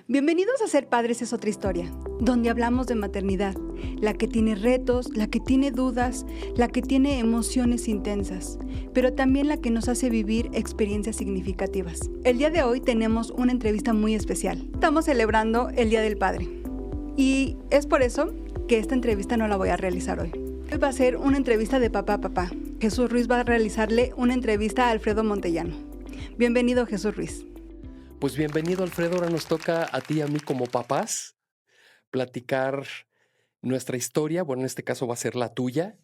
Bienvenidos a Ser Padres es otra historia, donde hablamos de maternidad, la que tiene retos, la que tiene dudas, la que tiene emociones intensas, pero también la que nos hace vivir experiencias significativas. El día de hoy tenemos una entrevista muy especial. Estamos celebrando el Día del Padre y es por eso que esta entrevista no la voy a realizar hoy. Hoy va a ser una entrevista de papá a papá. Jesús Ruiz va a realizarle una entrevista a Alfredo Montellano. Bienvenido, Jesús Ruiz. Pues bienvenido, Alfredo. Ahora nos toca a ti y a mí como papás platicar nuestra historia. Bueno, en este caso va a ser la tuya.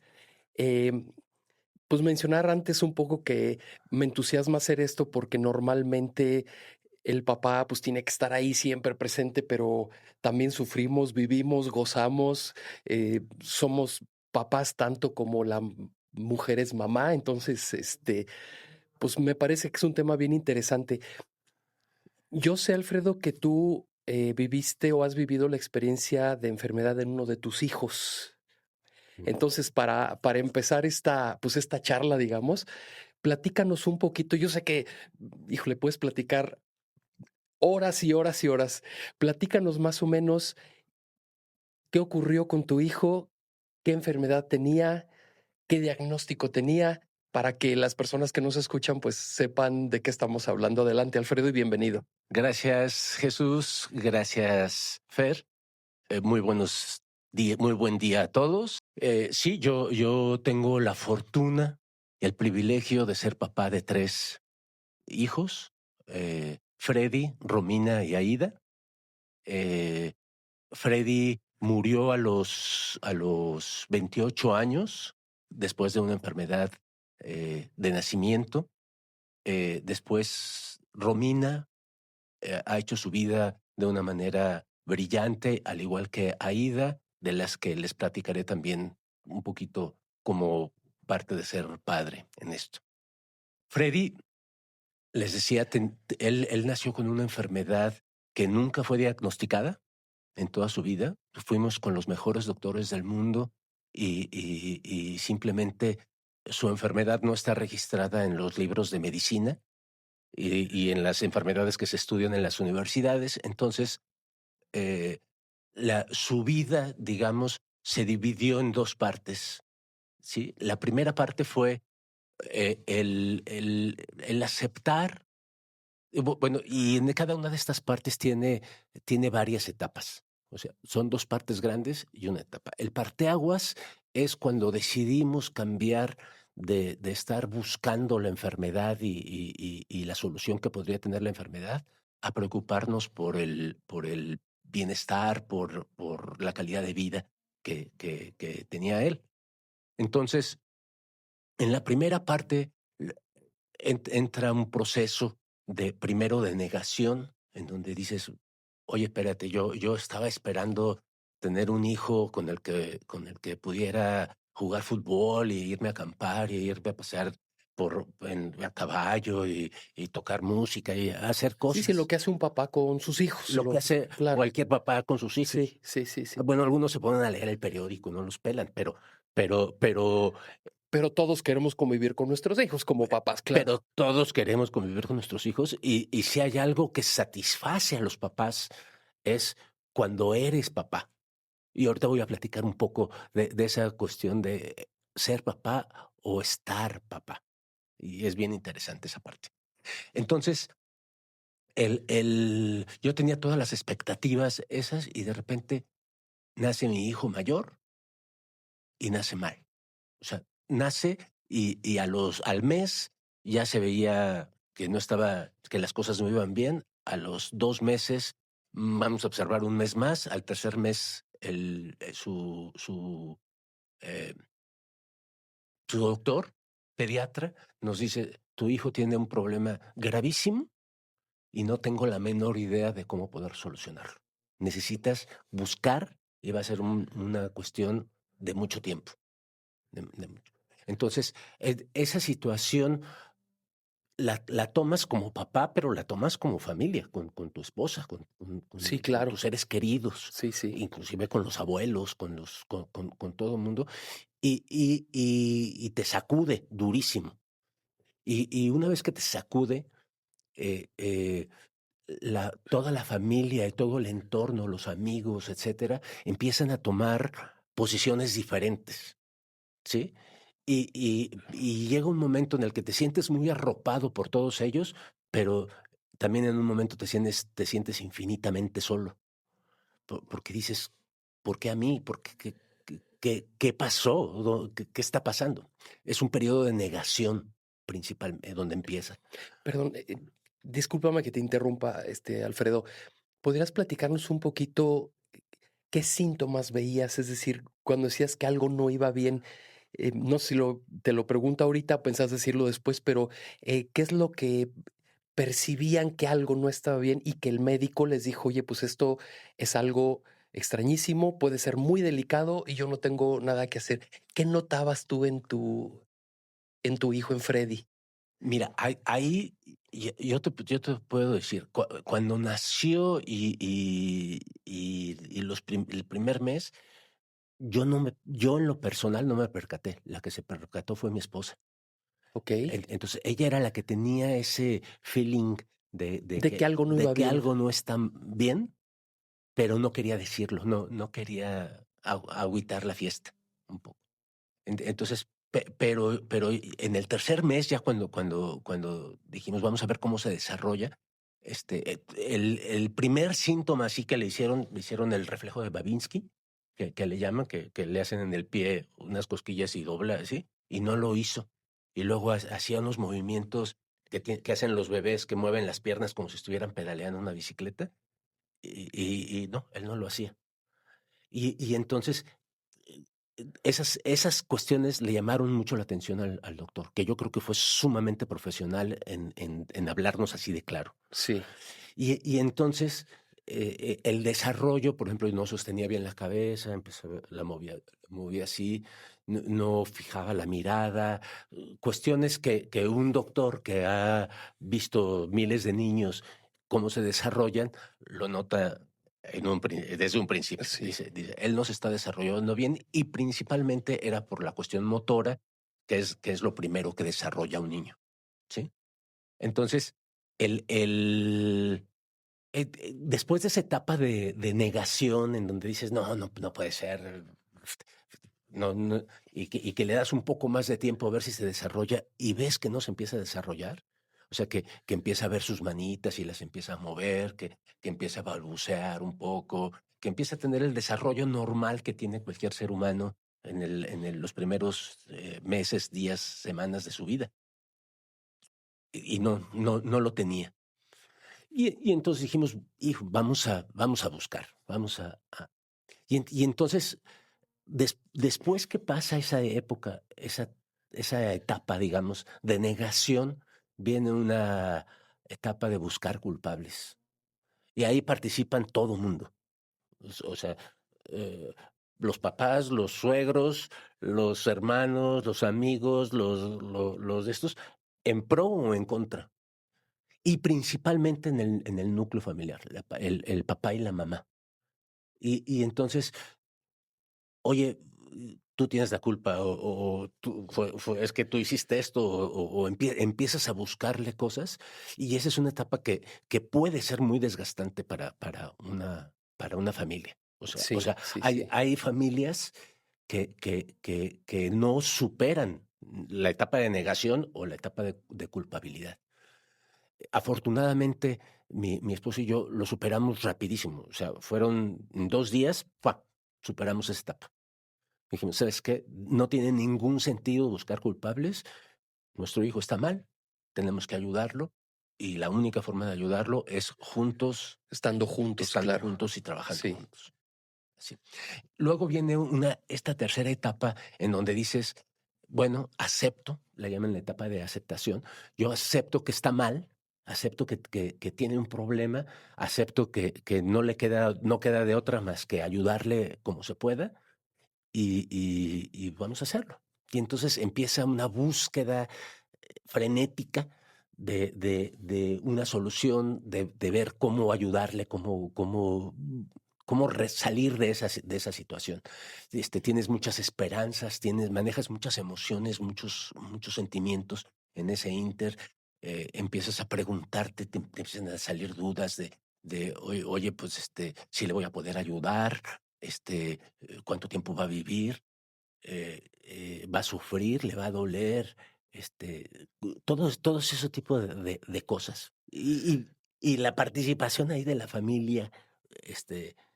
Pues mencionar antes un poco que me entusiasma hacer esto porque normalmente el papá pues tiene que estar ahí siempre presente, pero también sufrimos, vivimos, gozamos, somos papás tanto como la mujer es mamá. Entonces, pues me parece que es un tema bien interesante. Yo sé, Alfredo, que tú viviste o has vivido la experiencia de enfermedad en uno de tus hijos. Entonces, para empezar esta charla, digamos, platícanos un poquito. Yo sé que, híjole, puedes platicar horas y horas y horas. Platícanos más o menos qué ocurrió con tu hijo, qué enfermedad tenía, qué diagnóstico tenía, para que las personas que nos escuchan pues sepan de qué estamos hablando. Adelante, Alfredo, y bienvenido. Gracias, Jesús. Gracias, Fer. Muy buen día a todos. Sí, yo tengo la fortuna y el privilegio de ser papá de 3 hijos, Freddy, Romina y Aida. Freddy murió a los 28 años después de una enfermedad de nacimiento. Después, Romina ha hecho su vida de una manera brillante, al igual que Aida, de las que les platicaré también un poquito como parte de ser padre en esto. Freddy, les decía, él nació con una enfermedad que nunca fue diagnosticada en toda su vida. Fuimos con los mejores doctores del mundo y simplemente su enfermedad no está registrada en los libros de medicina y en las enfermedades que se estudian en las universidades. Entonces, su vida, digamos, se dividió en 2 partes, ¿sí? La primera parte fue el aceptar, bueno, y en cada una de estas partes tiene varias etapas. O sea, son 2 partes grandes y una etapa. El parteaguas es cuando decidimos cambiar de estar buscando la enfermedad y la solución que podría tener la enfermedad, a preocuparnos por el bienestar, por la calidad de vida que tenía él. Entonces, en la primera parte entra un proceso primero de negación, en donde dices, oye, espérate, yo estaba esperando tener un hijo con el que pudiera jugar fútbol y irme a acampar y irme a pasear a caballo y tocar música y hacer Sí, cosas. sí, lo que hace un papá con sus hijos. Lo que hace Claro. cualquier papá con sus hijos. Sí, sí, sí, sí. Bueno, algunos se ponen a leer el periódico, no los pelan, pero Pero todos queremos convivir con nuestros hijos como papás, claro. Pero todos queremos convivir con nuestros hijos y si hay algo que satisface a los papás es cuando eres papá. Y ahorita voy a platicar un poco de esa cuestión de ser papá o estar papá. Y es bien interesante esa parte. Entonces, yo tenía todas las expectativas esas y de repente nace mi hijo mayor y nace mal. O sea, nace y al mes ya se veía que que las cosas no iban bien. A los 2 meses, vamos a observar un mes más. Al tercer mes, eh, su doctor, pediatra, nos dice, tu hijo tiene un problema gravísimo y no tengo la menor idea de cómo poder solucionarlo. Necesitas buscar y va a ser una cuestión de mucho tiempo. Mucho. Entonces, esa situación la tomas como papá, pero la tomas como familia, con tu esposa, Sí, con claro. tus seres queridos, Sí, sí. inclusive con los abuelos, con todo el mundo, y te sacude durísimo. Y una vez que te sacude, toda la familia y todo el entorno, los amigos, etcétera, empiezan a tomar posiciones diferentes, ¿sí? Y llega un momento en el que te sientes muy arropado por todos ellos, pero también en un momento te sientes infinitamente solo, porque dices, ¿por qué a mí? ¿Qué pasó? ¿Qué está pasando? Es un periodo de negación principal, donde empieza. Perdón, discúlpame que te interrumpa, Alfredo. ¿Podrías platicarnos un poquito qué síntomas veías? Es decir, cuando decías que algo no iba bien, no sé si te lo pregunto ahorita, pensás decirlo después, pero ¿qué es lo que percibían que algo no estaba bien y que el médico les dijo, oye, pues esto es algo extrañísimo, puede ser muy delicado y yo no tengo nada que hacer? ¿Qué notabas tú en tu hijo, en Freddy? Mira, ahí yo te puedo decir, cuando nació el primer mes, yo en lo personal no me percaté. La que se percató fue mi esposa. ¿Ok? Entonces, ella era la que tenía ese feeling de, de De que que, algo no de iba que bien. algo no está bien, pero no quería decirlo, no quería agüitar la fiesta un poco. Entonces, pero en el tercer mes, ya cuando dijimos, vamos a ver cómo se desarrolla, el primer síntoma así que le hicieron el reflejo de Babinski, que le llaman, que le hacen en el pie unas cosquillas y dobla así, y no lo hizo. Y luego hacía unos movimientos que hacen los bebés, que mueven las piernas como si estuvieran pedaleando una bicicleta, y no, él no lo hacía. Y entonces esas cuestiones le llamaron mucho la atención al doctor, que yo creo que fue sumamente profesional en hablarnos así de claro. Sí, Y entonces el desarrollo, por ejemplo, no sostenía bien la cabeza, movía así, no fijaba la mirada, cuestiones que un doctor que ha visto miles de niños cómo se desarrollan, lo nota desde un principio. sí. Dice, él no se está desarrollando bien y principalmente era por la cuestión motora, que es lo primero que desarrolla un niño, ¿sí? Entonces, después de esa etapa de negación en donde dices, no puede ser, no, y que le das un poco más de tiempo a ver si se desarrolla y ves que no se empieza a desarrollar, o sea, que empieza a ver sus manitas y las empieza a mover, que empieza a balbucear un poco, que empieza a tener el desarrollo normal que tiene cualquier ser humano los primeros meses, días, semanas de su vida. Y no lo tenía. Y entonces dijimos, hijo, vamos a buscar, y entonces, después que pasa esa época, esa etapa, digamos, de negación, viene una etapa de buscar culpables. Y ahí participan todo mundo. O sea, eh, los papás, los suegros, los hermanos, los amigos, los de estos, en pro o en contra. Y principalmente en el núcleo familiar, el papá y la mamá. Y entonces, oye, tú tienes la culpa, o es que tú hiciste esto, o empiezas a buscarle cosas, y esa es una etapa que puede ser muy desgastante para una familia. O Sí, sea, sí, hay, sí. hay familias que no superan la etapa de negación o la etapa de culpabilidad. Afortunadamente, mi esposo y yo lo superamos rapidísimo. O sea, fueron 2 días, ¡fua!, superamos esa etapa. Dijimos, ¿sabes qué? No tiene ningún sentido buscar culpables. Nuestro hijo está mal, tenemos que ayudarlo, y la única forma de ayudarlo es juntos, Estando juntos, estando claro. juntos y trabajando Sí, juntos. Así. Luego viene esta tercera etapa en donde dices, bueno, acepto, la llaman la etapa de aceptación. Yo acepto que está mal, acepto que tiene un problema, acepto que no queda de otra más que ayudarle como se pueda, y vamos a hacerlo. Y entonces empieza una búsqueda frenética de una solución, de ver cómo ayudarle, cómo salir de esa situación. Tienes muchas esperanzas, manejas muchas emociones, muchos sentimientos en ese inter. empiezas a preguntarte, te empiezan a salir dudas oye, pues si le voy a poder ayudar, cuánto tiempo va a vivir, va a sufrir, le va a doler, todos ese tipo de cosas. Y la participación ahí de la familia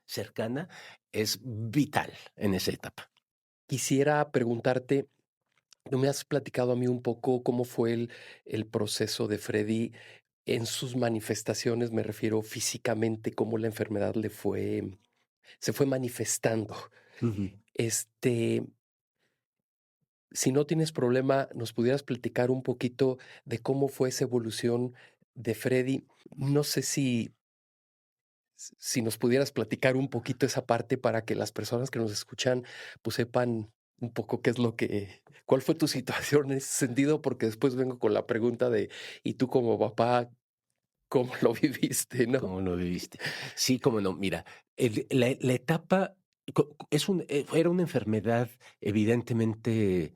cercana es vital en esa etapa. Quisiera preguntarte, tú me has platicado a mí un poco cómo fue el proceso de Freddy en sus manifestaciones, me refiero físicamente, cómo la enfermedad se fue manifestando. Ujú. Este, si no tienes problema, ¿nos pudieras platicar un poquito de cómo fue esa evolución de Freddy? No sé si nos pudieras platicar un poquito esa parte para que las personas que nos escuchan, pues, sepan un poco qué es cuál fue tu situación en ese sentido, porque después vengo con la pregunta de, ¿y tú como papá, cómo lo viviste, no? ¿Cómo lo viviste? Sí, cómo no. Mira, la etapa era una enfermedad evidentemente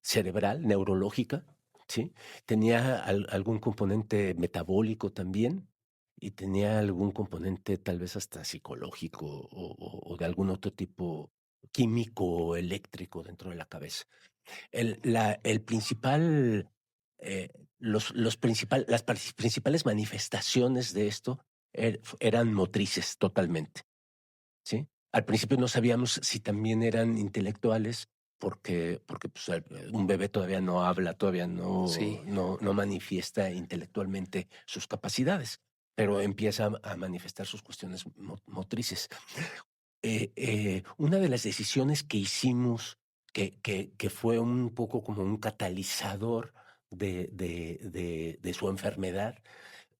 cerebral, neurológica, ¿sí? Tenía algún componente metabólico también y tenía algún componente tal vez hasta psicológico o de algún otro tipo químico o eléctrico dentro de la cabeza. El principal, las principales manifestaciones de esto eran motrices totalmente, ¿sí? Al principio no sabíamos si también eran intelectuales porque pues, un bebé todavía no habla, todavía Sí, no manifiesta intelectualmente sus capacidades, pero empieza a manifestar sus cuestiones motrices. Una de las decisiones que hicimos, que fue un poco como un catalizador de su enfermedad,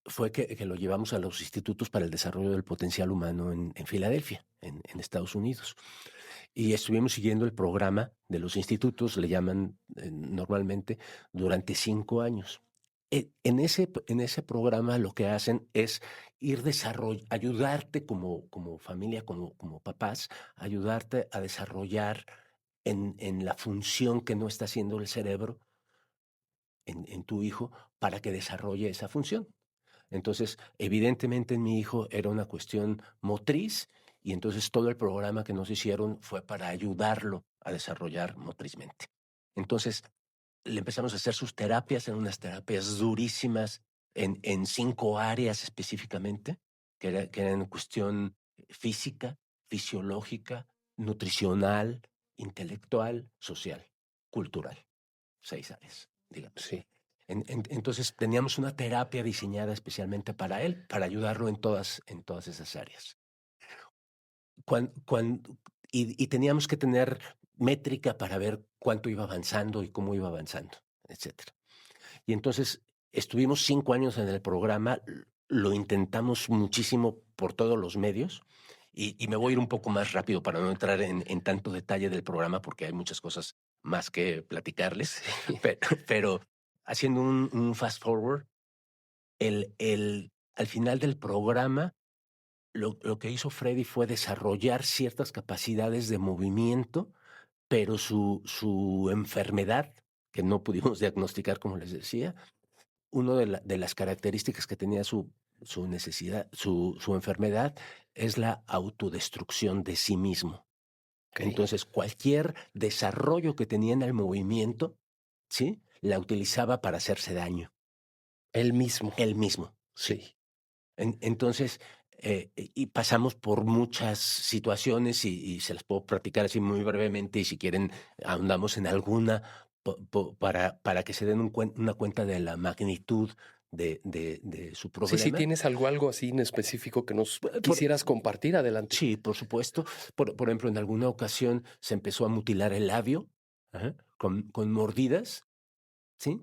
fue que lo llevamos a los Institutos para el Desarrollo del Potencial Humano en Filadelfia, en Estados Unidos. Y estuvimos siguiendo el programa de los institutos, le llaman normalmente, durante 5 años. En ese programa lo que hacen es ayudarte como familia, como papás, ayudarte a desarrollar en la función que no está haciendo el cerebro en tu hijo para que desarrolle esa función. Entonces, evidentemente en mi hijo era una cuestión motriz y entonces todo el programa que nos hicieron fue para ayudarlo a desarrollar motrizmente. Entonces, le empezamos a hacer sus terapias, en unas terapias durísimas en 5 áreas específicamente, que eran cuestión física, fisiológica, nutricional, intelectual, social, cultural. 6 áreas, digamos. sí. Entonces teníamos una terapia diseñada especialmente para él, para ayudarlo en todas esas áreas. Cuan- cuan- y teníamos que tener métrica para ver cuánto iba avanzando y cómo iba avanzando, etcétera. Y entonces estuvimos 5 años en el programa, lo intentamos muchísimo por todos los medios, y me voy a ir un poco más rápido para no entrar en tanto detalle del programa, porque hay muchas cosas más que platicarles, Sí. pero haciendo un fast forward, al final del programa, lo que hizo Freddy fue desarrollar ciertas capacidades de movimiento, pero su enfermedad, que no pudimos diagnosticar, como les decía, una de las características que tenía su necesidad, su enfermedad, es la autodestrucción de sí mismo. Okey. Entonces, cualquier desarrollo que tenía en el movimiento, ¿sí? La utilizaba para hacerse daño, Él mismo. él mismo, sí. Sí. Entonces, y pasamos por muchas situaciones y se las puedo platicar así muy brevemente y si quieren ahondamos en alguna para que se den una cuenta de la magnitud de su Sí, si problema. tienes algo así en específico que nos Por- quisieras compartir, adelante. sí, por supuesto. Por ejemplo, en alguna ocasión se empezó a mutilar el labio, ajá, con mordidas, ¿sí?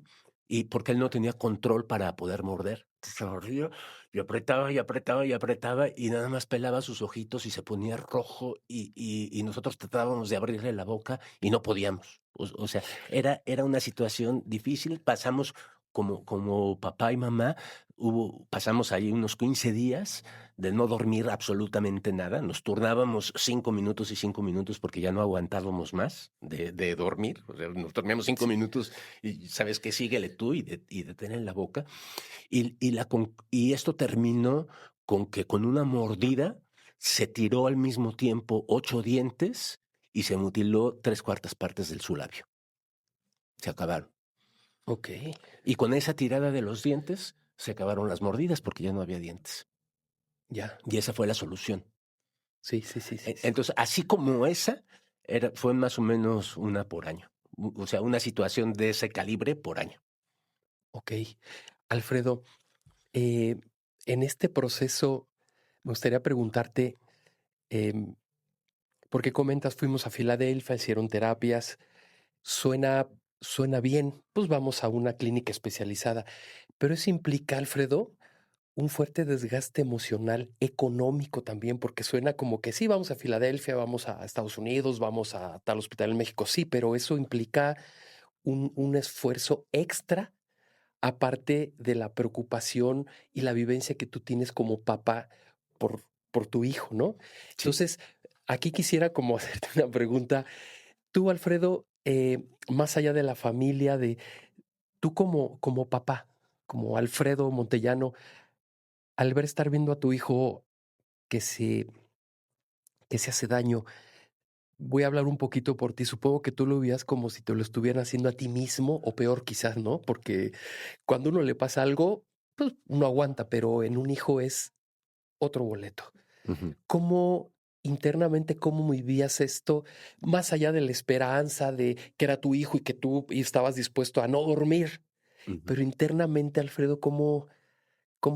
Y porque él no tenía control para poder morder. Se mordía y apretaba y apretaba y apretaba y nada más pelaba sus ojitos y se ponía rojo y nosotros tratábamos de abrirle la boca y no podíamos. O sea, era una situación difícil. Pasamos como papá y mamá, pasamos ahí unos 15 días de no dormir absolutamente nada. Nos turnábamos 5 minutos y 5 minutos porque ya no aguantábamos más de dormir. O sea, nos dormíamos 5 minutos y sabes qué, síguele tú y de tener en la boca. Y esto terminó con que con una mordida se tiró al mismo tiempo 8 dientes y se mutiló 3/4 partes del su labio. Se acabaron. Ok, Y con esa tirada de los dientes se acabaron las mordidas porque ya no había dientes. ya. Y esa fue la solución. Sí, sí, sí, sí, sí. Entonces, así como esa, fue más o menos una por año. O sea, una situación de ese calibre por año. Ok. Alfredo, eh, en este proceso me gustaría preguntarte, em, porque comentas, fuimos a Filadelfia, hicieron terapias, suena, suena bien, pues vamos a una clínica especializada, pero eso implica, Alfredo, un fuerte desgaste emocional, económico también, porque suena como que sí, vamos a Filadelfia, vamos a Estados Unidos, vamos a tal hospital en México, sí, pero eso implica un esfuerzo extra, aparte de la preocupación y la vivencia que tú tienes como papá por tu hijo, ¿no? Sí. Entonces, aquí quisiera como hacerte una pregunta. Tú, Alfredo, más allá de la familia, tú como papá, como Alfredo Montellano, al ver estar viendo a tu hijo que se, que se hace daño, voy a hablar un poquito por ti. Supongo que tú lo veías como si te lo estuvieran haciendo a ti mismo, o peor quizás, ¿no? Porque cuando uno le pasa algo, pues uno aguanta, pero en un hijo es otro boleto. Ujú, ¿Cómo internamente, cómo vivías esto, más allá de la esperanza de que era tu hijo y que tú estabas dispuesto a no dormir? ujú. Pero internamente, Alfredo, ¿cómo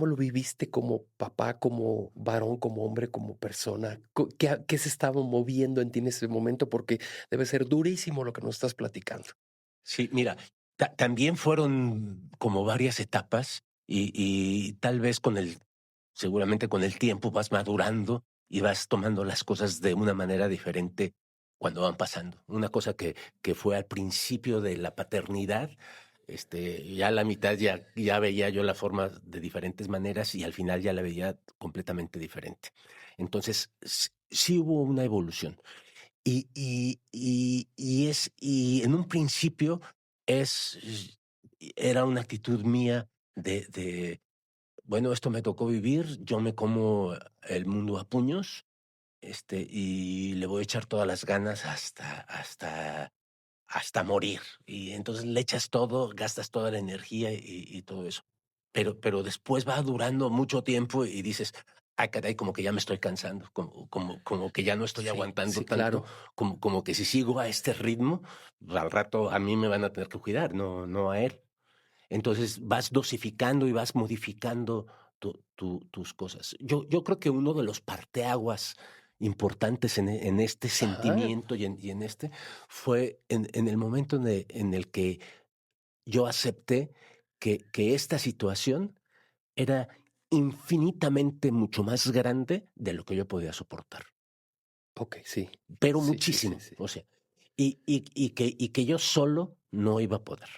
lo viviste como papá, como varón, como hombre, como persona? ¿Qué se estaba moviendo en ti en ese momento? Porque debe ser durísimo lo que nos estás platicando. Sí, mira, también fueron como varias etapas y tal vez seguramente con el tiempo vas madurando y vas tomando las cosas de una manera diferente cuando van pasando. Una cosa que fue al principio de la paternidad, ya a la mitad ya veía yo la forma de diferentes maneras y al final ya la veía completamente diferente. Entonces, sí hubo una evolución. Y en un principio es, era una actitud mía bueno, esto me tocó vivir, yo me como el mundo a puños, y le voy a echar todas las ganas hasta morir. Y entonces le echas todo, gastas toda la energía y todo eso. Pero después va durando mucho tiempo y dices, ay, caray, como que ya me estoy cansando, como que ya no estoy Sí, aguantando sí, tanto, claro. como que si sigo a este ritmo, al rato a mí me van a tener que cuidar, no a él. Entonces vas dosificando y vas modificando tus cosas. Yo creo que uno de los parteaguas importantes en este Ajá. sentimiento y en fue en el momento en el que yo acepté que esta situación era infinitamente mucho más grande de lo que yo podía soportar, Ok, sí. pero Sí, sí, sí, muchísimo, sí. o sea, y que yo solo no iba a poder,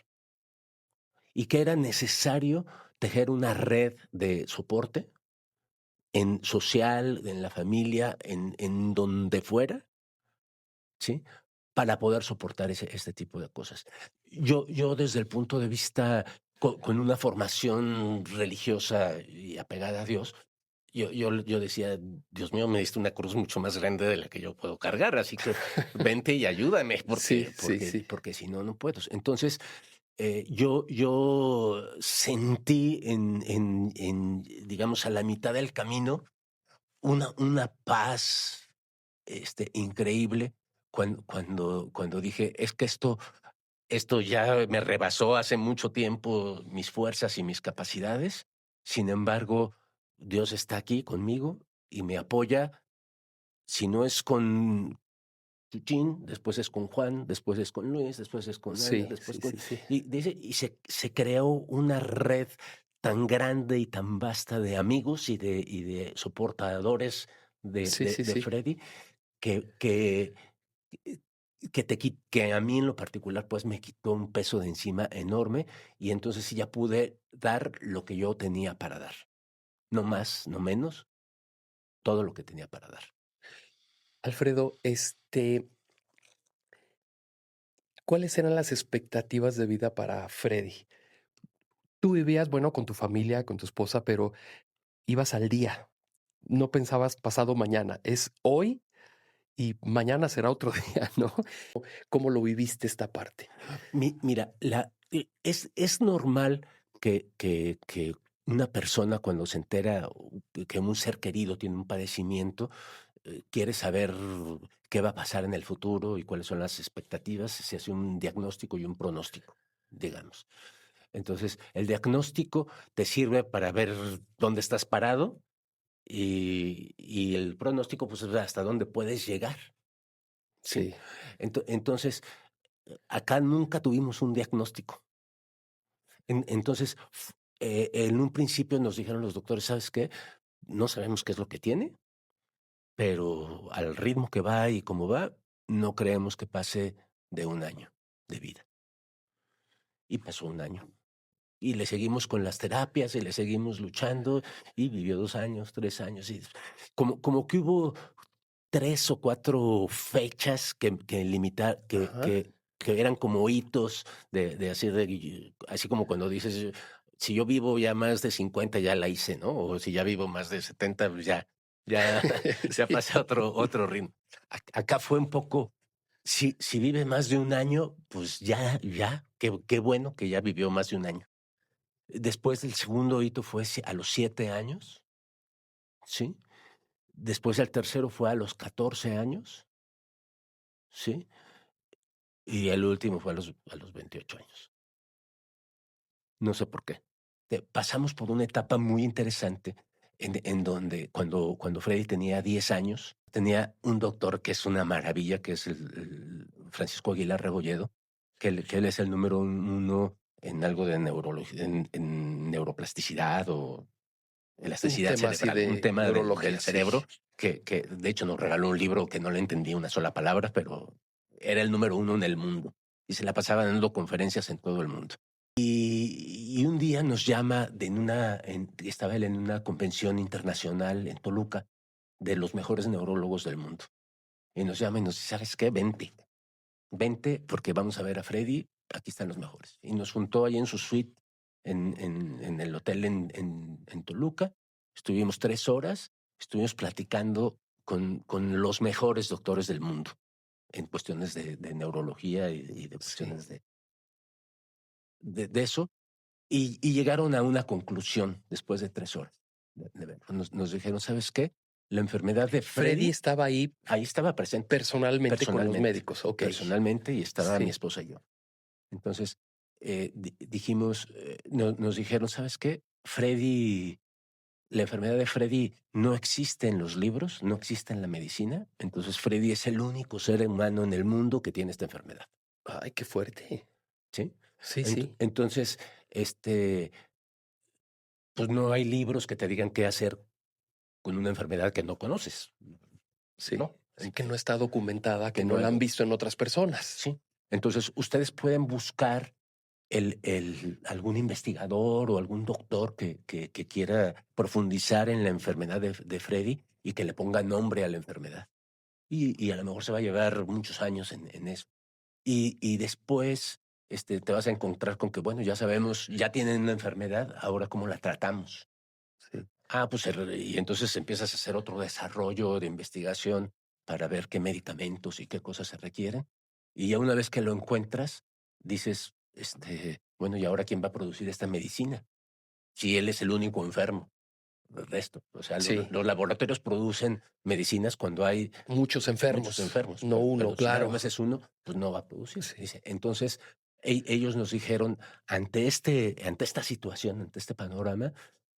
y que era necesario tejer una red de soporte en social, en la familia, en donde fuera, ¿sí? Para poder soportar este tipo de cosas. Yo desde el punto de vista con una formación religiosa y apegada a Dios, yo decía, Dios mío, me diste una cruz mucho más grande de la que yo puedo cargar, así que vente y ayúdame, Sí, sí, sí. porque si no, no puedo. Entonces, yo sentí digamos, a la mitad del camino, una paz increíble cuando dije, es que esto ya me rebasó hace mucho tiempo mis fuerzas y mis capacidades. Sin embargo, Dios está aquí conmigo y me apoya. Si no es con Chuchín, después es con Juan, después es con Luis, después es con Ana, Sí, después sí, con... sí, sí. Y se creó una red tan grande y tan vasta de amigos y de soportadores de, Sí, de, sí, de sí. Freddy que que a mí en lo particular, pues me quitó un peso de encima enorme, y entonces sí ya pude dar lo que yo tenía para dar. No más, no menos, todo lo que tenía para dar. Alfredo, ¿cuáles eran las expectativas de vida para Freddy? Tú vivías, bueno, con tu familia, con tu esposa, pero ibas al día. No pensabas pasado mañana, es hoy y mañana será otro día, ¿no? ¿Cómo lo viviste esta parte? Mira, es normal que una persona cuando se entera que un ser querido tiene un padecimiento, quiere saber qué va a pasar en el futuro y cuáles son las expectativas, se hace un diagnóstico y un pronóstico, digamos. Entonces, el diagnóstico te sirve para ver dónde estás parado, y el pronóstico, pues, es hasta dónde puedes llegar, ¿sí? Sí, Entonces, acá nunca tuvimos un diagnóstico. Entonces, en un principio nos dijeron los doctores: "¿Sabes qué? No sabemos qué es lo que tiene, pero al ritmo que va y cómo va, no creemos que pase de 1 año de vida". Y pasó 1 año. Y le seguimos con las terapias, y le seguimos luchando, y vivió 2 años, 3 años, y como que hubo 3 o 4 fechas que limitar ajá. que eran como hitos de así como cuando dices: "Si yo vivo ya más de 50 ya la hice", ¿no? O si ya vivo más de 70, pues ya ya Sí, pasé a otro ritmo. Acá fue un poco, si vive más de 1 año, pues ya, qué bueno que ya vivió más de 1 año. Después del segundo hito fue a los 7 años, ¿sí? Después el tercero fue a los 14 años, ¿sí? Y el último fue a los 28 años. No sé por qué. Pasamos por una etapa muy interesante en donde cuando Freddy tenía 10 años, tenía un doctor que es una maravilla, que es el Francisco Aguilar Rebolledo, que él es el número uno en algo de neurología, en neuroplasticidad o un elasticidad tema así cerebral, un de tema del neurología, sí. cerebro que de hecho nos regaló un libro que no le entendí una sola palabra, pero era el número uno en el mundo y se la pasaba dando conferencias en todo el mundo. Y un día nos llama estaba él en una convención internacional en Toluca de los mejores neurólogos del mundo. Y nos llama y nos dice: "¿Sabes qué? Vente porque vamos a ver a Freddy, aquí están los mejores". Y nos juntó ahí en su suite en el hotel en Toluca. Estuvimos 3 horas, estuvimos platicando con los mejores doctores del mundo en cuestiones de neurología y de Sí. cuestiones de eso, y llegaron a una conclusión después de 3 horas de verlo. Nos dijeron: "¿Sabes qué? La enfermedad de Freddy Freddy", estaba ahí ahí estaba presente, personalmente con los personalmente, médicos, okey. personalmente, y estaba mi Sí, esposa y yo. Entonces, dijimos, nos dijeron: "¿Sabes qué? La enfermedad de Freddy no existe en los libros, no existe en la medicina, entonces Freddy es el único ser humano en el mundo que tiene esta enfermedad", ay, qué fuerte. ¿sí? Sí, sí, Entonces, pues no hay libros que te digan qué hacer con una enfermedad que no conoces, sí. ¿no? Sí, que no está documentada, que Que no no la hay, han visto en otras personas. sí. Entonces, ustedes pueden buscar algún investigador o algún doctor que quiera profundizar en la enfermedad de Freddy y que le ponga nombre a la enfermedad. Y a lo mejor se va a llevar muchos años en eso. Y después te vas a encontrar con que, bueno, ya sabemos, ya tienen una enfermedad, ahora cómo la tratamos. Sí, Pues y entonces empiezas a hacer otro desarrollo de investigación para ver qué medicamentos y qué cosas se requieren. Y ya una vez que lo encuentras, dices, bueno, ¿y ahora quién va a producir esta medicina? Si él es el único enfermo, el resto. O sea, sí, los laboratorios producen medicinas cuando hay muchos muchos enfermos, enfermos, no pero uno, si nada claro. más es uno, pues no va a producir. Sí, Dice. Entonces, ellos nos dijeron, ante esta situación, ante este panorama,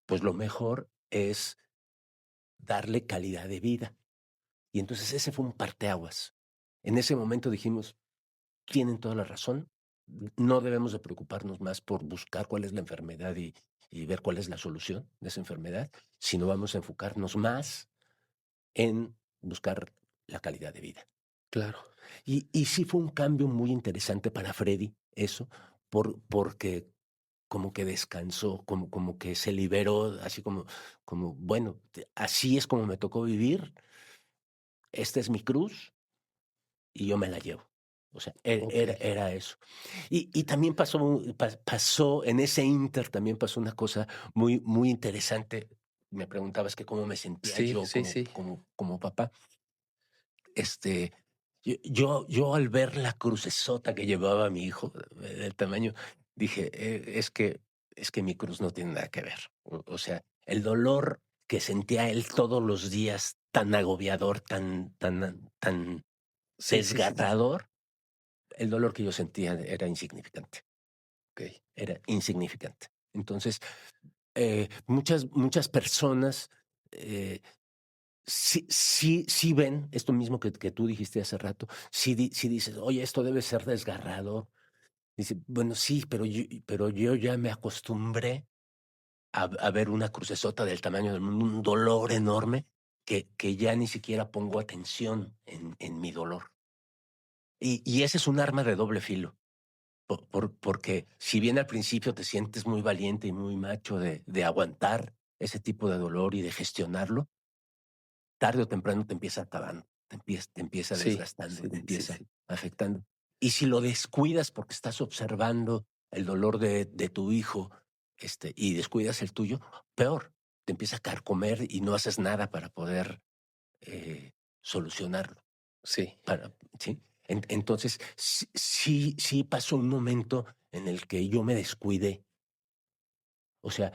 pues lo mejor es darle calidad de vida. Y entonces ese fue un parteaguas. En ese momento dijimos, tienen toda la razón, no debemos de preocuparnos más por buscar cuál es la enfermedad y ver cuál es la solución de esa enfermedad, sino vamos a enfocarnos más en buscar la calidad de vida. claro. Y sí fue un cambio muy interesante para Freddy eso, porque como que descansó, como que se liberó, así como bueno, así es como me tocó vivir, esta es mi cruz y yo me la llevo. O sea, Okey. era eso. Y también pasó en ese ínter también pasó una cosa muy interesante. Me preguntabas que cómo me sentía Sí, yo sí, como sí. como papá. Este, yo al ver la crucesota que llevaba mi hijo, del tamaño, dije: es que mi cruz no tiene nada que ver". O sea, el dolor que sentía él todos los días, tan agobiador, tan Sí, sí, sí. desgarrador, el dolor que yo sentía era insignificante, Okey. era insignificante. Entonces, muchas personas, eh, sí ven esto mismo que tú dijiste hace rato, sí dices: "Oye, esto debe ser desgarrador". Dice: "Bueno, sí, pero yo ya me acostumbré a ver una crucesota del tamaño del mundo, un dolor enorme que ya ni siquiera pongo atención en mi dolor". Y ese es un arma de doble filo. Porque si bien al principio te sientes muy valiente y muy macho de aguantar ese tipo de dolor y de gestionarlo, tarde o temprano te empieza acabando, te empieza Sí, desgastando, sí, te sí, empieza sí. afectando. Y si lo descuidas porque estás observando el dolor de tu hijo, y descuidas el tuyo, peor, te empieza a carcomer y no haces nada para poder solucionarlo. Sí. ¿Sí? Entonces, sí pasó un momento en el que yo me descuidé. O sea,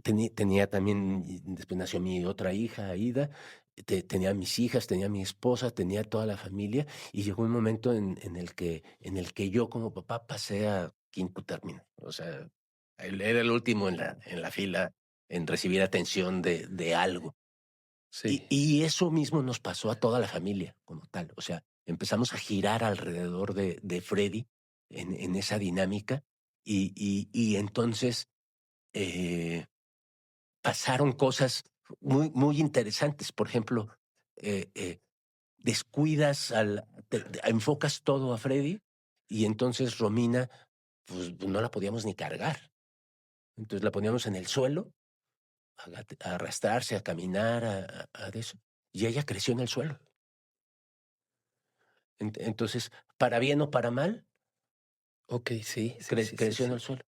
tenía también, y después nació mi otra hija, Aida, tenía mis hijas, tenía mi esposa, tenía toda la familia, y llegó un momento en el que yo como papá pasé a quinto término. O sea, era el último en la fila en recibir atención de algo. Sí. Y eso mismo nos pasó a toda la familia como tal. O sea, empezamos a girar alrededor de Freddy en esa dinámica, y entonces eh, pasaron cosas muy interesantes. Por ejemplo, eh, eh, descuidas enfocas todo a Freddy, y entonces Romina, pues no la podíamos ni cargar. Entonces la poníamos en el suelo, a arrastrarse, a caminar, a de eso. Y ella creció en el suelo. Entonces, para bien o para mal, Okey, sí, sí, sí, sí, creció en sí. el suelo.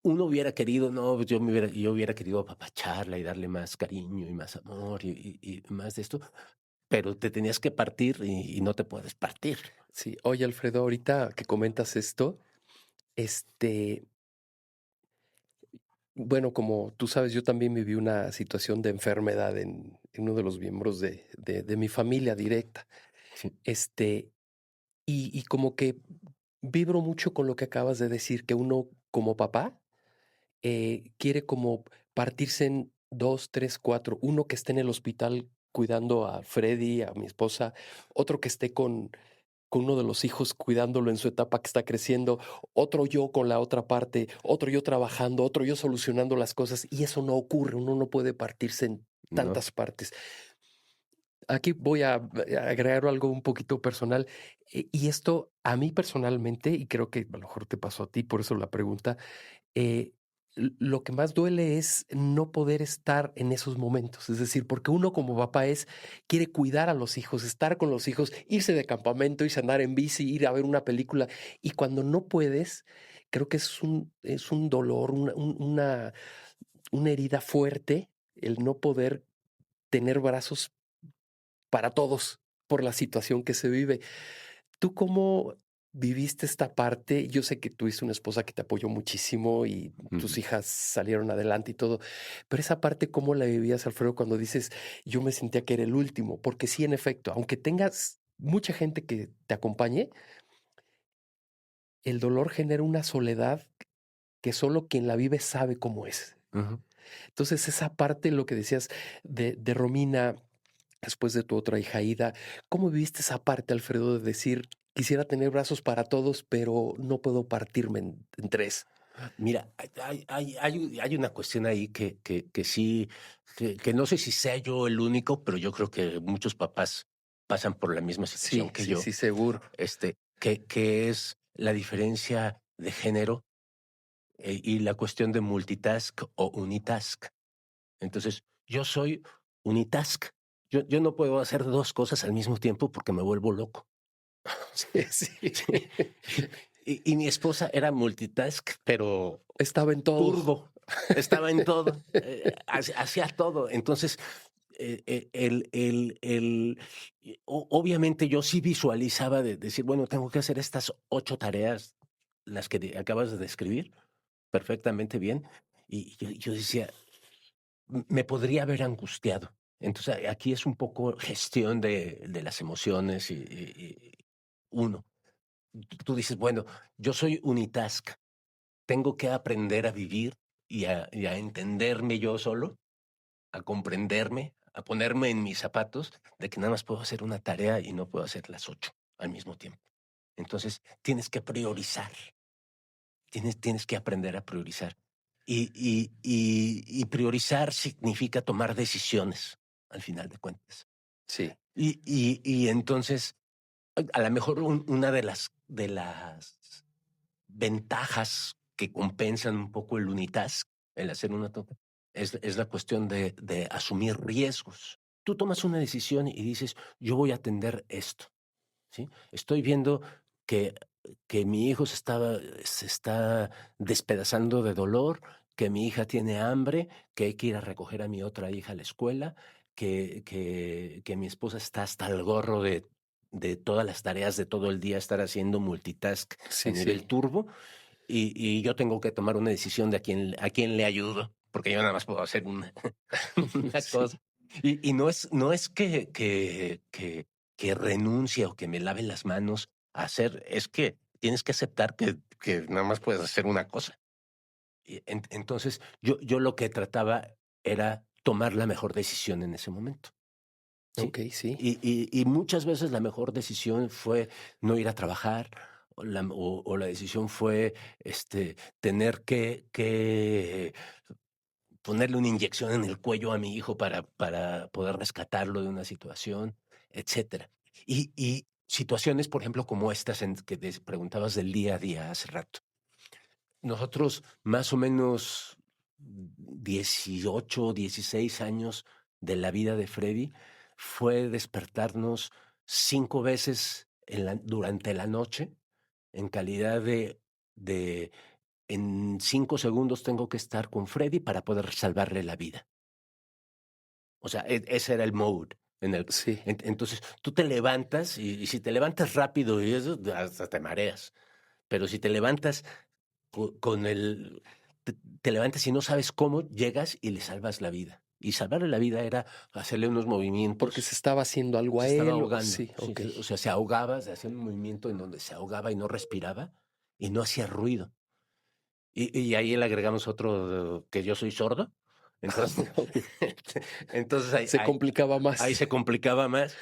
Uno hubiera querido, no, pues yo hubiera querido apapacharla y darle más cariño y más amor y más de esto, pero te tenías que partir y no te puedes partir. Sí. Oye, Alfredo, ahorita que comentas esto, este, bueno, como tú sabes, yo también viví una situación de enfermedad en uno de los miembros de mi familia directa. Sí. Este, y como que vibro mucho con lo que acabas de decir, que uno como papá, quiere como partirse en 2, 3, 4. Uno que esté en el hospital cuidando a Freddy, a mi esposa, otro que esté con uno de los hijos cuidándolo en su etapa que está creciendo, otro yo con la otra parte, otro yo trabajando, otro yo solucionando las cosas, y eso no ocurre, uno no puede partirse en No. tantas partes. Aquí voy a agregar algo un poquito personal, y esto a mí personalmente, y creo que a lo mejor te pasó a ti, por eso la pregunta, eh, lo que más duele es no poder estar en esos momentos. Es decir, porque uno como papá quiere cuidar a los hijos, estar con los hijos, irse de campamento, irse a andar en bici, ir a ver una película. Y cuando no puedes, creo que es un dolor, una herida fuerte el no poder tener brazos para todos por la situación que se vive. ¿Tú cómo viviste esta parte? Yo sé que tuviste una esposa que te apoyó muchísimo y tus Ujú. hijas salieron adelante y todo, pero esa parte, ¿cómo la vivías, Alfredo, cuando dices, yo me sentía que era el último? Porque sí, en efecto, aunque tengas mucha gente que te acompañe, el dolor genera una soledad que solo quien la vive sabe cómo es. Ujú. Entonces, esa parte, lo que decías de Romina, después de tu otra hija Ida, ¿cómo viviste esa parte, Alfredo, de decir, quisiera tener brazos para todos, pero no puedo partirme en 3? Mira, hay una cuestión ahí que sí, que no sé si sea yo el único, pero yo creo que muchos papás pasan por la misma situación Sí, que sí, yo, sí, seguro. que es la diferencia de género y la cuestión de multitask o unitask. Entonces, yo soy unitask. Yo no puedo hacer dos cosas al mismo tiempo porque me vuelvo loco. Sí, sí. Y mi esposa era multitask, pero Estaba en todo. turbo. Estaba en todo, hacía todo. Entonces, obviamente yo sí visualizaba de decir, bueno, tengo que hacer estas 8 tareas, las que acabas de describir perfectamente bien. Y yo decía, me podría haber angustiado. Entonces, aquí es un poco gestión de las emociones uno. Tú dices, bueno, yo soy unitask, tengo que aprender a vivir y a entenderme yo solo, a comprenderme, a ponerme en mis zapatos de que nada más puedo hacer una tarea y no puedo hacer las 8 al mismo tiempo. Entonces, tienes que priorizar, tienes que aprender a priorizar. Y priorizar significa tomar decisiones, al final de cuentas. Sí, Y entonces, a lo mejor una de las ventajas que compensan un poco el unitask, el hacer una toca, es la cuestión de asumir riesgos. Tú tomas una decisión y dices, yo voy a atender esto, ¿sí? Estoy viendo que, que mi hijo se está despedazando de dolor, que mi hija tiene hambre, que hay que ir a recoger a mi otra hija a la escuela, que mi esposa está hasta el gorro de todas las tareas de todo el día, estar haciendo multitask a sí, nivel sí. turbo, y yo tengo que tomar una decisión de a quién le ayudo, porque yo nada más puedo hacer una, una Sí, cosa. Y no es que renuncie o que me lave las manos a hacer, es que tienes que aceptar que nada más puedes hacer una cosa. Entonces, yo lo que trataba era tomar la mejor decisión en ese momento, ¿sí? okey, sí. Y muchas veces la mejor decisión fue no ir a trabajar, o la decisión fue tener que ponerle una inyección en el cuello a mi hijo para poder rescatarlo de una situación, etcétera. Y situaciones, por ejemplo, como estas que te preguntabas del día a día hace rato. Nosotros más o menos 18, 16 años de la vida de Freddy fue despertarnos 5 veces durante la noche en calidad de en 5 segundos tengo que estar con Freddy para poder salvarle la vida. O sea, ese era el mode en el Sí, entonces, tú te levantas y si te levantas rápido y eso, hasta te mareas. Pero si te levantas con el te levantas y no sabes cómo, llegas y le salvas la vida. Y salvarle la vida era hacerle unos porque movimientos. se estaba haciendo algo Se a estaba él, o ahogando, sí, sí, okey. o sea, se ahogaba, se hacía un movimiento en donde se ahogaba y no respiraba y no hacía ruido. Y ahí le agregamos otro, que yo soy sordo. Entonces, Okey. entonces Se complicaba ahí más. se complicaba más.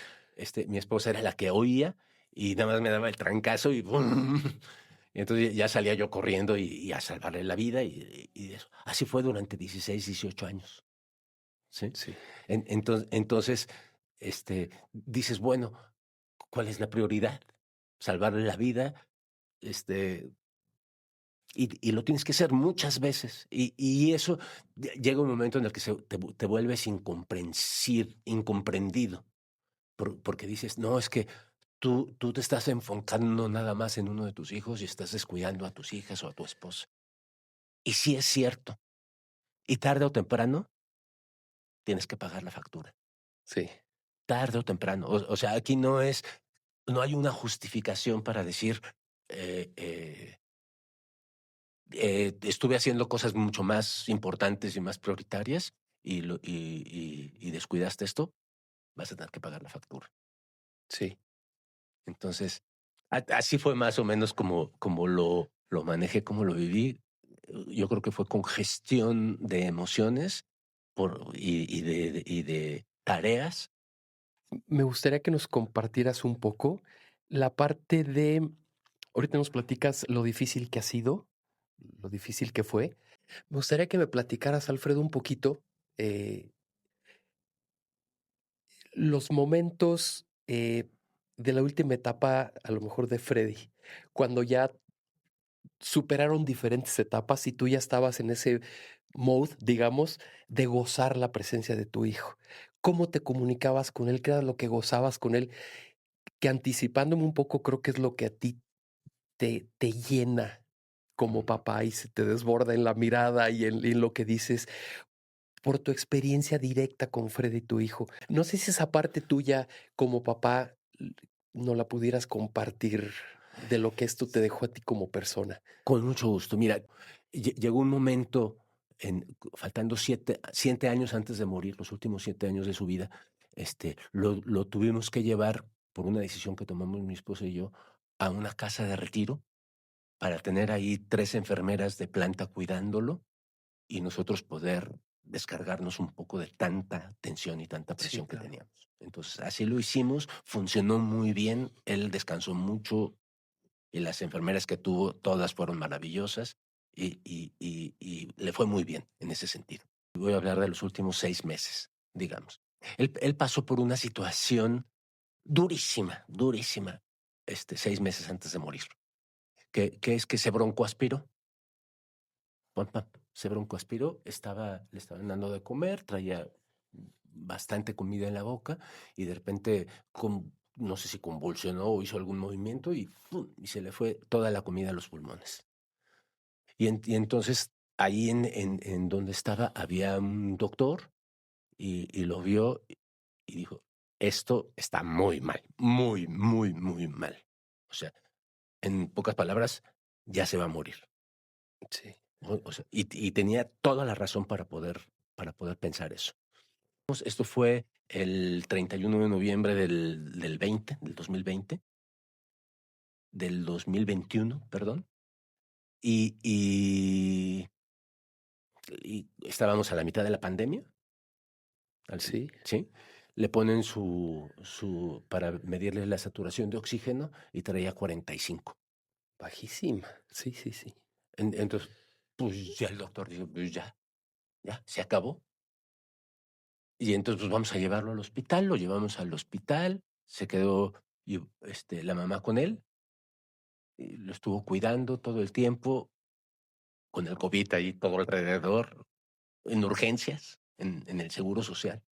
Mi esposa era la que oía y nada más me daba el trancazo y ¡bum! Y entonces ya salía yo corriendo y a salvarle la vida y eso. Así fue durante 16, 18 años, ¿sí? Sí, Entonces, dices, bueno, ¿cuál es la prioridad? Salvarle la vida, este, y lo tienes que hacer muchas veces. Y eso llega un momento en el que te vuelves incomprendido, porque dices, no, es que tú te estás enfocando nada más en uno de tus hijos y estás descuidando a tus hijas o a tu esposa. Y sí es cierto. Y tarde o temprano tienes que pagar la factura. sí. Tarde o temprano. O sea, aquí no hay una justificación para decir, eh, eh, estuve haciendo cosas mucho más importantes y más prioritarias y descuidaste esto, vas a tener que pagar la factura. Sí. Entonces, así fue más o menos como lo manejé, como lo viví. Yo creo que fue con gestión de emociones y de tareas. Me gustaría que nos compartieras un poco la parte de ahorita nos platicas lo difícil que ha sido, lo difícil que fue. Me gustaría que me platicaras, Alfredo, un poquito, eh, los momentos eh, de la última etapa, a lo mejor de Freddy, cuando ya superaron diferentes etapas y tú ya estabas en ese mode, digamos, de gozar la presencia de tu hijo. ¿Cómo te comunicabas con él? ¿Qué era lo que gozabas con él? Que anticipándome un poco, creo que es lo que a ti te llena como Ujú. papá y se te desborda en la mirada y en lo que dices por tu experiencia directa con Freddy, tu hijo. No sé si esa parte tuya como papá no la pudieras compartir de lo que esto te dejó a ti como persona. Con mucho gusto. Mira, llegó un momento, faltando 7 años antes de morir, los últimos 7 años de su vida, lo tuvimos que llevar por una decisión que tomamos mi esposa y yo a una casa de retiro para tener ahí 3 enfermeras de planta cuidándolo y nosotros poder descargarnos un poco de tanta tensión y tanta Sí, presión que claro. teníamos. Entonces, así lo hicimos, funcionó muy bien, él descansó mucho y las enfermeras que tuvo, todas fueron maravillosas y le fue muy bien en ese sentido. Voy a hablar de los últimos 6 meses, digamos. Él pasó por una situación durísima, durísima, 6 meses antes de morir, que es que se broncoaspiró. Pam, pam, se broncoaspiró, le estaban dando de comer, traía bastante comida en la boca y de repente, no sé si convulsionó o hizo algún movimiento y, ¡pum!, y se le fue toda la comida a los pulmones. Y entonces ahí en donde estaba había un doctor y lo vio y dijo, esto está muy mal, muy, muy, muy mal. O sea, en pocas palabras, ya se va a morir. Sí, O sea, y tenía toda la razón para poder pensar eso. Esto fue el 31 de noviembre del 2020, del 2021, perdón, y, y, y estábamos a la mitad de la pandemia, sí, ¿sí? Le ponen para medirle la saturación de oxígeno y traía 45. bajísima. Sí, sí, sí. Entonces, pues ya el doctor dijo, pues ya, se acabó. Y entonces, pues vamos a llevarlo al hospital, lo llevamos al hospital, se quedó la mamá con él, y lo estuvo cuidando todo el tiempo, con el COVID ahí todo alrededor, en urgencias, en el seguro social.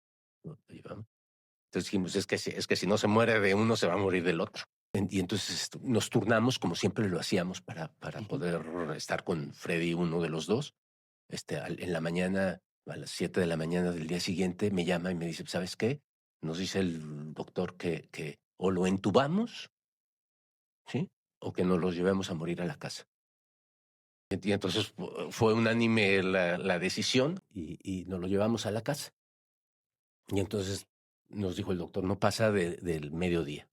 Lo llevamos. Entonces dijimos, es que si no se muere de uno, se va a morir del otro. Y entonces nos turnamos como siempre lo hacíamos para Ujú. poder estar con Freddy, uno de los dos. En la mañana, a las 7 de la mañana del día siguiente, me llama y me dice, ¿sabes qué? Nos dice el doctor que o lo entubamos, ¿sí? O que nos lo llevemos a morir a la casa. Y entonces fue unánime la decisión y nos lo llevamos a la casa. Y entonces nos dijo el doctor, no pasa del mediodía.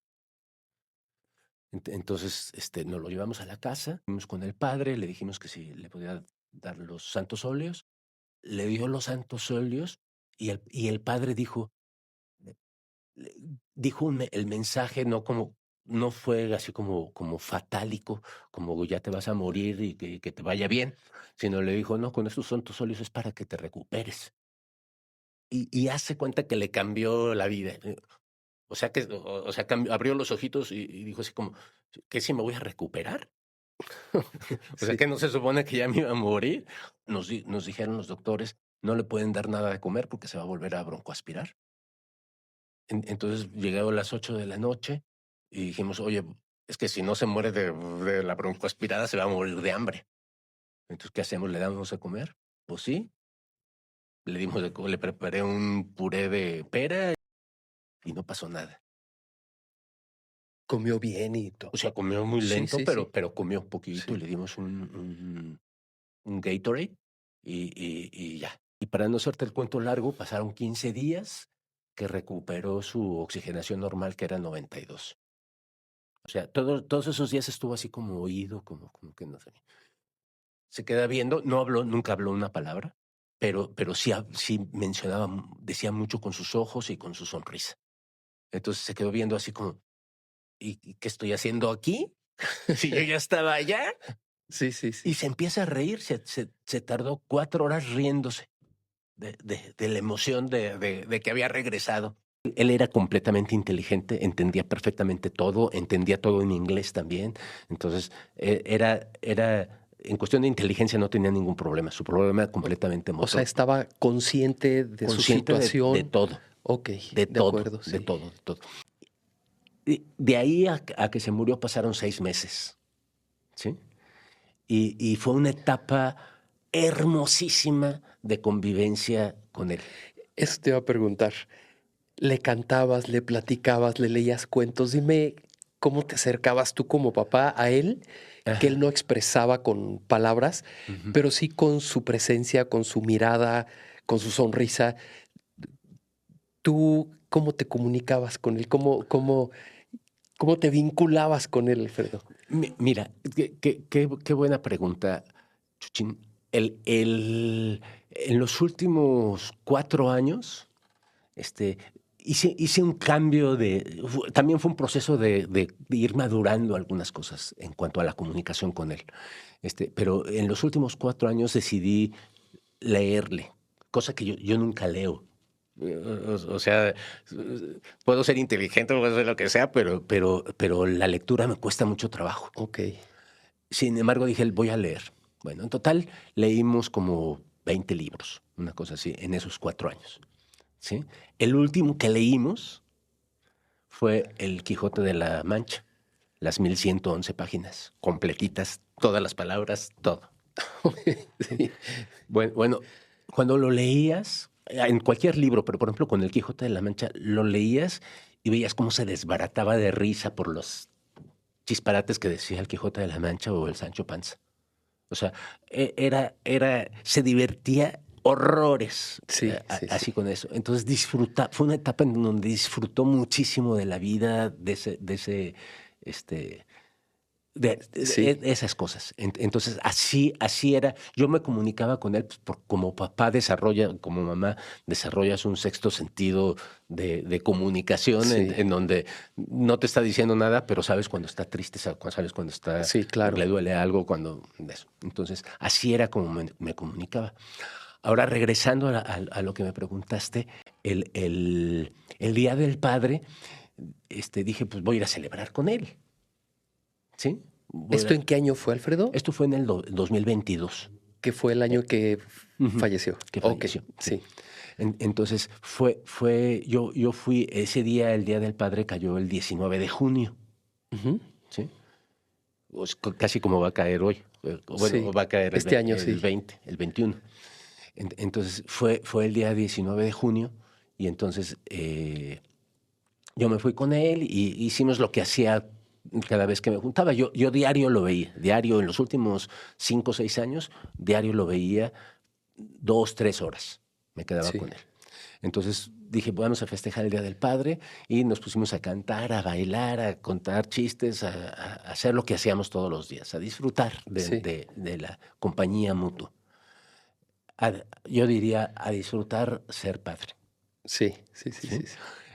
Entonces, nos lo llevamos a la casa, fuimos con el padre, le dijimos que si le podía dar los santos óleos, le dio los santos óleos y el padre dijo, le- el mensaje no fue así como fatálico, como ya te vas a morir y que te vaya bien, sino le dijo, no, con estos santos óleos es para que te recuperes. Y hace cuenta que le cambió la vida. O sea, abrió los ojitos y dijo así como, ¿qué si me voy a recuperar? O sea, Sí, que no se supone que ya me iba a morir. Nos dijeron los doctores, no le pueden dar nada de comer porque se va a volver a broncoaspirar. Entonces llegaron las 8 de la noche y dijimos, oye, es que si no se muere de la broncoaspirada, se va a morir de hambre. Entonces, ¿qué hacemos? ¿Le damos de comer? Pues sí, le preparé un puré de pera y no pasó nada. comió bien y todo. O sea, comió muy Sí, lento, sí, pero, sí, pero comió un poquito y sí. le dimos un Gatorade y ya. Y para no hacerte el cuento largo, pasaron 15 días que recuperó su oxigenación normal, que era 92. O sea, todos esos días estuvo así como oído, como que no sé. Se queda viendo, no habló, nunca habló una palabra, pero sí mencionaba, decía mucho con sus ojos y con su sonrisa. Entonces se quedó viendo así como, ¿y qué estoy haciendo aquí? Si yo ya estaba allá. Sí, sí, Y sí. se empieza a reír, se tardó 4 horas riéndose de la emoción de que había regresado. Él era completamente inteligente, entendía perfectamente todo, entendía todo en inglés también. Entonces, en cuestión de inteligencia no tenía ningún problema. Su problema era completamente motor. O sea, estaba consciente de su Consciente situación. de todo. Ok, De todo, acuerdo, sí. de todo, de todo. De ahí a que se murió pasaron 6 meses, ¿sí? Y fue una etapa hermosísima de convivencia con él. Eso te iba a preguntar. ¿Le cantabas, le platicabas, le leías cuentos? Dime cómo te acercabas tú como papá a él, que él no expresaba con palabras, pero sí con su presencia, con su mirada, con su sonrisa. ¿Tú cómo te comunicabas con él? ¿Cómo te vinculabas con él, Alfredo? Mira, qué buena pregunta, Chuchín. En los últimos 4 años, hice un cambio también fue un proceso de ir madurando algunas cosas en cuanto a la comunicación con él. Pero en los últimos 4 años decidí leerle, cosa que yo nunca leo. O sea, puedo ser inteligente, puedo ser lo que sea, pero la lectura me cuesta mucho trabajo. Ok. Sin embargo, dije, voy a leer. Bueno, en total leímos como 20 libros, una cosa así, en esos 4 años. ¿Sí? El último que leímos fue El Quijote de la Mancha, las 1111 páginas, completitas, todas las palabras, todo. Sí. Bueno, cuando lo leías, en cualquier libro, pero por ejemplo con El Quijote de la Mancha, lo leías y veías cómo se desbarataba de risa por los chisparates que decía El Quijote de la Mancha o el Sancho Panza. O sea, se divertía horrores así con eso. Entonces fue una etapa en donde disfrutó muchísimo de la vida, de esas cosas. Entonces, así era. Yo me comunicaba con él, pues, como papá como mamá, desarrollas un sexto sentido de comunicación en donde no te está diciendo nada, pero sabes cuando está triste, sabes cuando está, claro, le duele algo, eso. Entonces, así era como me comunicaba. Ahora, regresando a lo que me preguntaste, el Día del Padre, dije, pues voy a ir a celebrar con él. ¿Sí? ¿Esto en qué año fue, Alfredo? Esto fue en el 2022. Que fue el año que falleció. Que falleció. Okay, sí. Entonces, yo fui, ese día, el Día del Padre cayó el 19 de junio. ¿Sí? Pues casi como va a caer hoy. Bueno, va a caer este año, el 20, el 21. Entonces, fue el día 19 de junio y entonces yo me fui con él y hicimos lo que hacía cada vez que me juntaba. Yo diario lo veía, diario en los últimos 5 o 6 años, diario lo veía 2, 3 horas. Me quedaba con él. Entonces dije, vamos a festejar el Día del Padre y nos pusimos a cantar, a bailar, a contar chistes, a hacer lo que hacíamos todos los días, a disfrutar de la compañía mutua. Yo diría a disfrutar ser padre. Sí.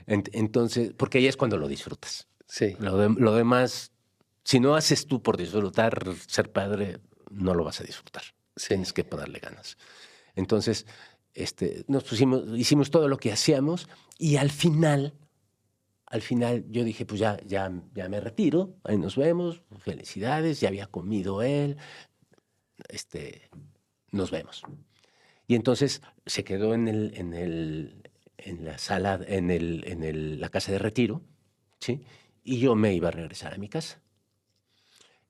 Entonces, porque ahí es cuando lo disfrutas. Sí. Lo demás, si no haces tú por disfrutar ser padre, no lo vas a disfrutar. Tienes que ponerle ganas. Entonces, hicimos todo lo que hacíamos y al final yo dije, pues ya me retiro, ahí nos vemos, felicidades, ya había comido él, nos vemos. Y entonces se quedó en la sala, en la casa de retiro, ¿sí? Y yo me iba a regresar a mi casa.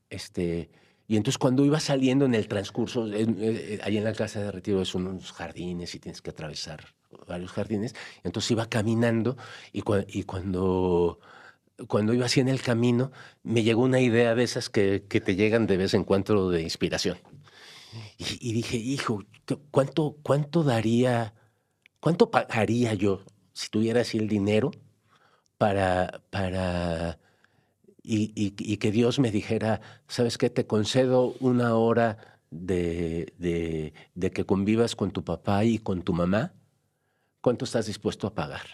Y entonces cuando iba saliendo en el transcurso, ahí en la casa de retiro son unos jardines y tienes que atravesar varios jardines. Entonces iba caminando y cuando iba así en el camino, me llegó una idea de esas que te llegan de vez en cuando de inspiración. Y dije, hijo, ¿cuánto pagaría yo si tuviera así el dinero y que Dios me dijera, ¿sabes qué? Te concedo 1 hora de que convivas con tu papá y con tu mamá. ¿Cuánto estás dispuesto a pagar?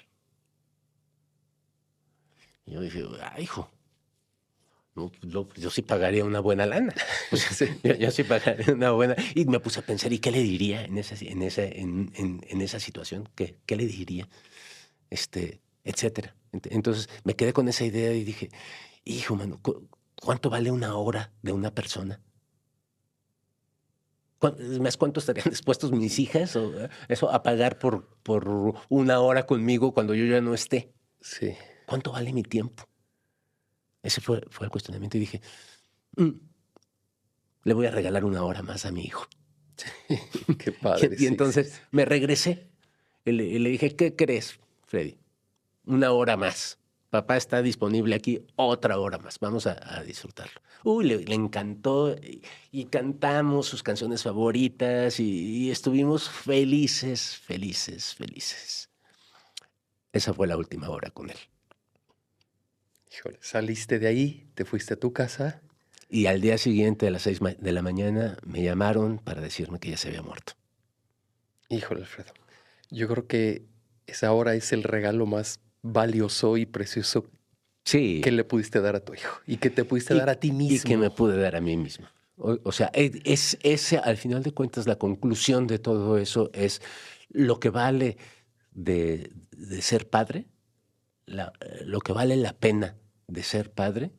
Y yo dije, hijo, no, yo sí pagaría una buena lana. Yo sí pagaría una buena. Y me puse a pensar, ¿y qué le diría en esa situación? ¿Qué le diría? etcétera. Entonces me quedé con esa idea y dije, hijo, mano, ¿cuánto vale una hora de una persona? ¿Cuánto estarían dispuestos mis hijas o eso a pagar por una hora conmigo cuando yo ya no esté? Sí. ¿Cuánto vale mi tiempo? Ese fue el cuestionamiento y dije, le voy a regalar una hora más a mi hijo. Qué padre. Y entonces me regresé y le dije, ¿qué crees, Freddy? Una hora más. Papá está disponible aquí otra hora más. Vamos a disfrutarlo. Uy, le encantó y cantamos sus canciones favoritas y estuvimos felices, felices, felices. Esa fue la última hora con él. Híjole, saliste de ahí, te fuiste a tu casa. Y al día siguiente, a las 6 de la mañana, me llamaron para decirme que ya se había muerto. Híjole, Alfredo. Yo creo que esa hora es el regalo más valioso y precioso que le pudiste dar a tu hijo y que te pudiste dar a ti mismo. Y que me pude dar a mí mismo. O sea, ese, al final de cuentas, la conclusión de todo eso es lo que vale de ser padre, lo que vale la pena de ser padre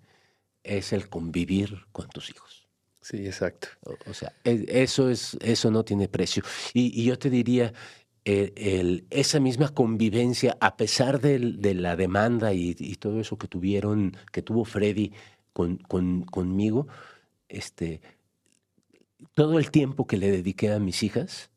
es el convivir con tus hijos. Sí, exacto. O sea, eso no tiene precio. Y yo te diría, esa misma convivencia, a pesar de la demanda y todo eso que tuvo Freddy conmigo, todo el tiempo que le dediqué a mis hijas,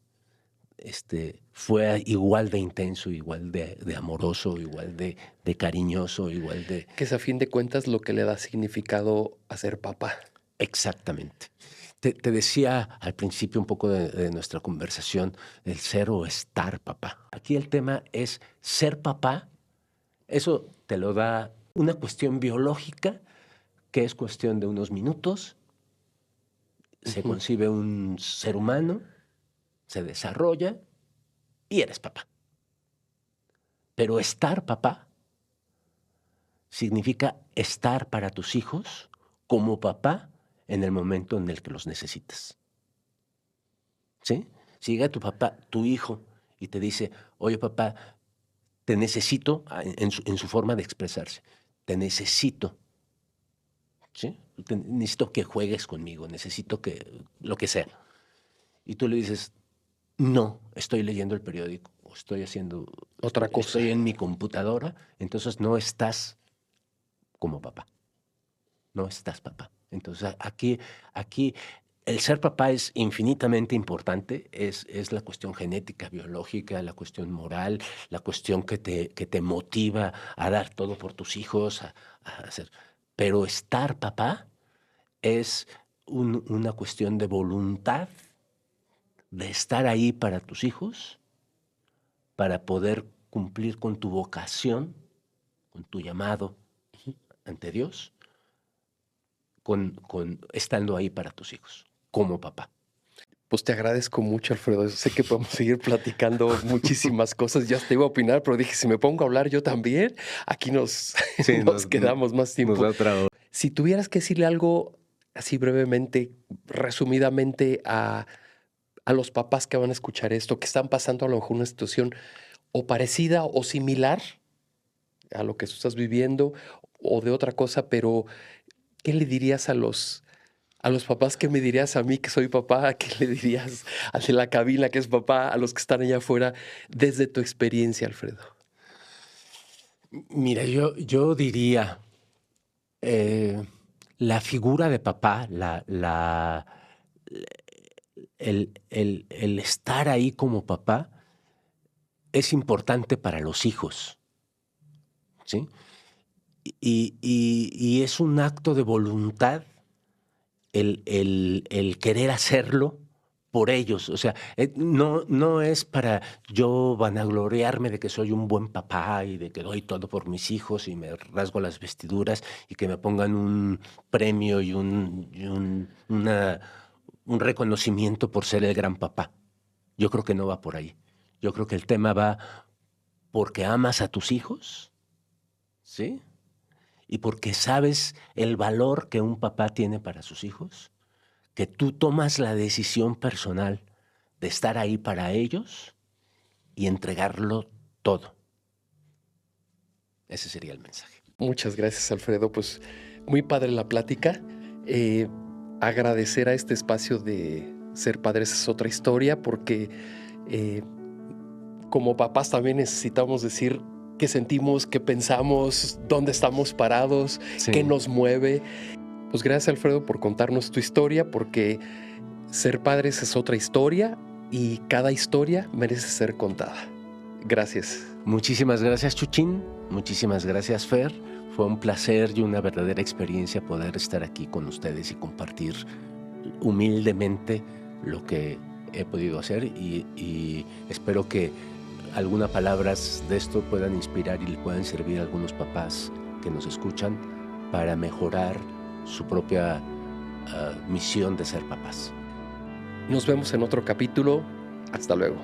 fue igual de intenso, igual de amoroso, igual de cariñoso, igual de... Que es a fin de cuentas lo que le da significado a ser papá. Exactamente. Te decía al principio un poco de nuestra conversación, el ser o estar papá. Aquí el tema es ser papá. Eso te lo da una cuestión biológica, que es cuestión de unos minutos. Se concibe un ser humano, se desarrolla y eres papá. Pero estar papá significa estar para tus hijos como papá en el momento en el que los necesitas. ¿Sí? Si llega tu hijo, y te dice, oye papá, te necesito, en su forma de expresarse, te necesito, ¿sí? Necesito que juegues conmigo, necesito que, lo que sea. Y tú le dices, no, estoy leyendo el periódico, o estoy haciendo otra cosa. Estoy en mi computadora, entonces no estás como papá. No estás papá. Entonces aquí el ser papá es infinitamente importante, es la cuestión genética, biológica, la cuestión moral, la cuestión que te motiva a dar todo por tus hijos, a hacer. Pero estar papá es una cuestión de voluntad, de estar ahí para tus hijos, para poder cumplir con tu vocación, con tu llamado ante Dios, estando ahí para tus hijos, como papá. Pues te agradezco mucho, Alfredo. Sé que podemos seguir platicando muchísimas cosas. Ya te iba a opinar, pero dije, si me pongo a hablar yo también, aquí nos quedamos más tiempo. Si tuvieras que decirle algo así brevemente, resumidamente a los papás que van a escuchar esto, que están pasando a lo mejor una situación o parecida o similar a lo que tú estás viviendo o de otra cosa, pero ¿qué le dirías a los papás? ¿Qué me dirías a mí que soy papá? ¿Qué le dirías al de la cabina que es papá? A los que están allá afuera, desde tu experiencia, Alfredo. Mira, yo diría, la figura de papá, el estar ahí como papá es importante para los hijos, ¿sí? Y es un acto de voluntad el querer hacerlo por ellos. O sea, no es para yo vanagloriarme de que soy un buen papá y de que doy todo por mis hijos y me rasgo las vestiduras y que me pongan un premio y un reconocimiento por ser el gran papá. Yo creo que no va por ahí. Yo creo que el tema va porque amas a tus hijos, ¿sí? Y porque sabes el valor que un papá tiene para sus hijos, que tú tomas la decisión personal de estar ahí para ellos y entregarlo todo. Ese sería el mensaje. Muchas gracias, Alfredo. Pues muy padre la plática. Agradecer a este espacio de Ser Padres es otra historia, porque como papás también necesitamos decir qué sentimos, qué pensamos, dónde estamos parados, Sí. qué nos mueve. Pues gracias, Alfredo, por contarnos tu historia, porque ser padres es otra historia y cada historia merece ser contada. Gracias. Muchísimas gracias, Chuchín. Muchísimas gracias, Fer. Fue un placer y una verdadera experiencia poder estar aquí con ustedes y compartir humildemente lo que he podido hacer, y espero que algunas palabras de esto puedan inspirar y le puedan servir a algunos papás que nos escuchan para mejorar su propia misión de ser papás. Nos vemos en otro capítulo. Hasta luego.